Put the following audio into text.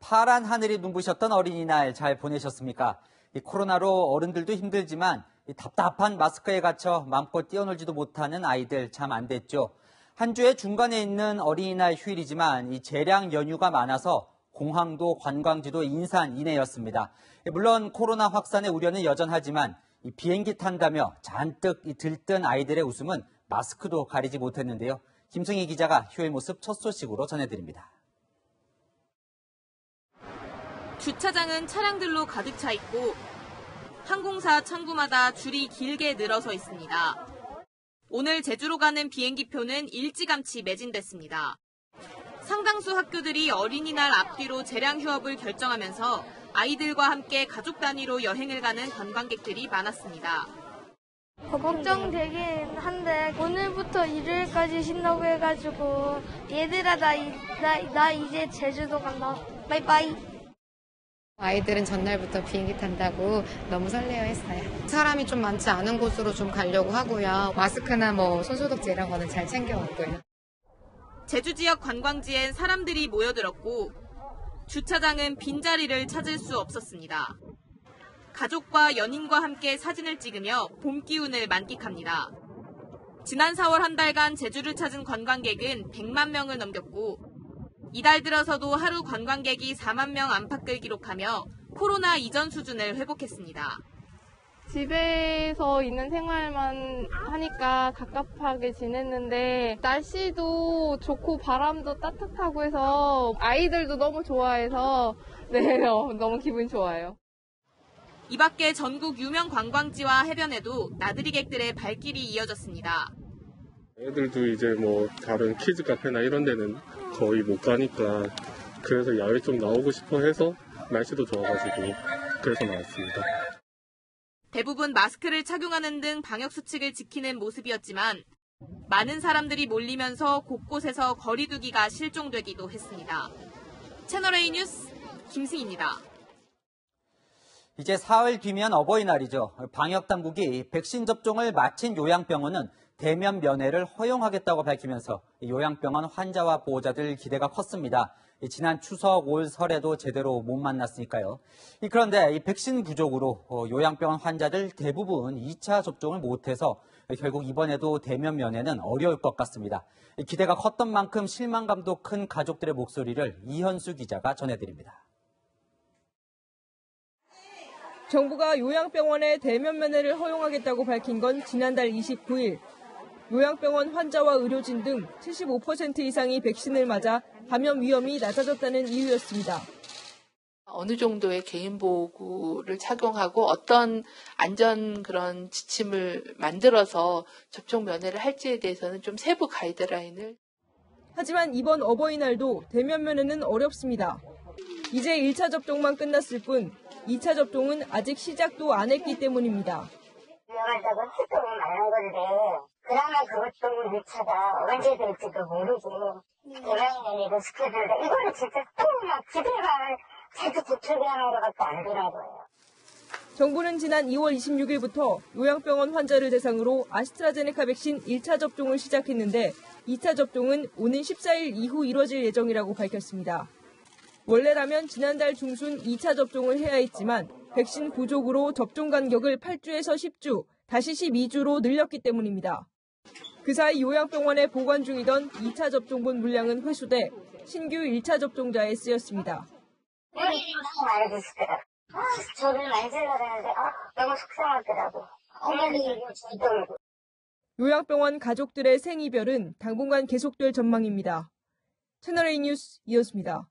파란 하늘이 눈부셨던 어린이날 잘 보내셨습니까? 이 코로나로 어른들도 힘들지만 이 답답한 마스크에 갇혀 마음껏 뛰어놀지도 못하는 아이들 참 안 됐죠. 한 주의 중간에 있는 어린이날 휴일이지만 이 재량 연휴가 많아서 공항도 관광지도 인산인해였습니다. 물론 코로나 확산의 우려는 여전하지만 이 비행기 탄다며 잔뜩 들뜬 아이들의 웃음은 마스크도 가리지 못했는데요. 김승희 기자가 휴일 모습 첫 소식으로 전해드립니다. 주차장은 차량들로 가득 차 있고 항공사 창구마다 줄이 길게 늘어서 있습니다. 오늘 제주로 가는 비행기표는 일찌감치 매진됐습니다. 상당수 학교들이 어린이날 앞뒤로 재량 휴업을 결정하면서 아이들과 함께 가족 단위로 여행을 가는 관광객들이 많았습니다. 걱정되긴 한데 오늘부터 일요일까지 쉰다고 해가지고 얘들아 나 이제 제주도 간다. 바이바이. 아이들은 전날부터 비행기 탄다고 너무 설레어했어요. 사람이 좀 많지 않은 곳으로 좀 가려고 하고요. 마스크나 손소독제 이런 거는 잘 챙겨왔고요. 제주 지역 관광지엔 사람들이 모여들었고 주차장은 빈자리를 찾을 수 없었습니다. 가족과 연인과 함께 사진을 찍으며 봄 기운을 만끽합니다. 지난 4월 한 달간 제주를 찾은 관광객은 100만 명을 넘겼고 이달 들어서도 하루 관광객이 4만 명 안팎을 기록하며 코로나 이전 수준을 회복했습니다. 집에서 있는 생활만 하니까 갑갑하게 지냈는데 날씨도 좋고 바람도 따뜻하고 해서 아이들도 너무 좋아해서 너무 기분이 좋아요. 이 밖에 전국 유명 관광지와 해변에도 나들이객들의 발길이 이어졌습니다. 애들도 이제 다른 키즈 카페나 이런 데는 거의 못 가니까 그래서 야외 좀 나오고 싶어 해서 날씨도 좋아가지고 그래서 나왔습니다. 대부분 마스크를 착용하는 등 방역수칙을 지키는 모습이었지만 많은 사람들이 몰리면서 곳곳에서 거리 두기가 실종되기도 했습니다. 채널A 뉴스 김승희입니다. 이제 사흘 뒤면 어버이날이죠. 방역당국이 백신 접종을 마친 요양병원은 대면 면회를 허용하겠다고 밝히면서 요양병원 환자와 보호자들 기대가 컸습니다. 지난 추석, 올 설에도 제대로 못 만났으니까요. 그런데 이 백신 부족으로 요양병원 환자들 대부분 2차 접종을 못해서 결국 이번에도 대면 면회는 어려울 것 같습니다. 기대가 컸던 만큼 실망감도 큰 가족들의 목소리를 이현수 기자가 전해드립니다. 정부가 요양병원에 대면 면회를 허용하겠다고 밝힌 건 지난달 29일. 요양병원 환자와 의료진 등 75% 이상이 백신을 맞아 감염 위험이 낮아졌다는 이유였습니다. 어느 정도의 개인보호구를 착용하고 어떤 안전 그런 지침을 만들어서 접종 면회를 할지에 대해서는 좀 세부 가이드라인을. 하지만 이번 어버이날도 대면 면회는 어렵습니다. 이제 1차 접종만 끝났을 뿐 2차 접종은 아직 시작도 안 했기 때문입니다. 위험하다고 했다고 말한 건데 그나마 그것도 1차가 언제 될지도 모르고 대면면회로 스케줄을 이거는 진짜 너무 기대감을 자주 부추게 하는 것밖에 안 되는 거예요. 정부는 지난 2월 26일부터 요양병원 환자를 대상으로 아스트라제네카 백신 1차 접종을 시작했는데 2차 접종은 오는 14일 이후 이뤄질 예정이라고 밝혔습니다. 원래라면 지난달 중순 2차 접종을 해야 했지만 백신 부족으로 접종 간격을 8주에서 10주, 다시 12주로 늘렸기 때문입니다. 그 사이 요양병원에 보관 중이던 2차 접종분 물량은 회수돼 신규 1차 접종자에 쓰였습니다. 말해주시더라고요. 저를 만지려고 했는데 너무 속상하더라고. 어머니 저도. 요양병원 가족들의 생이별은 당분간 계속될 전망입니다. 채널A 뉴스 이현수입니다.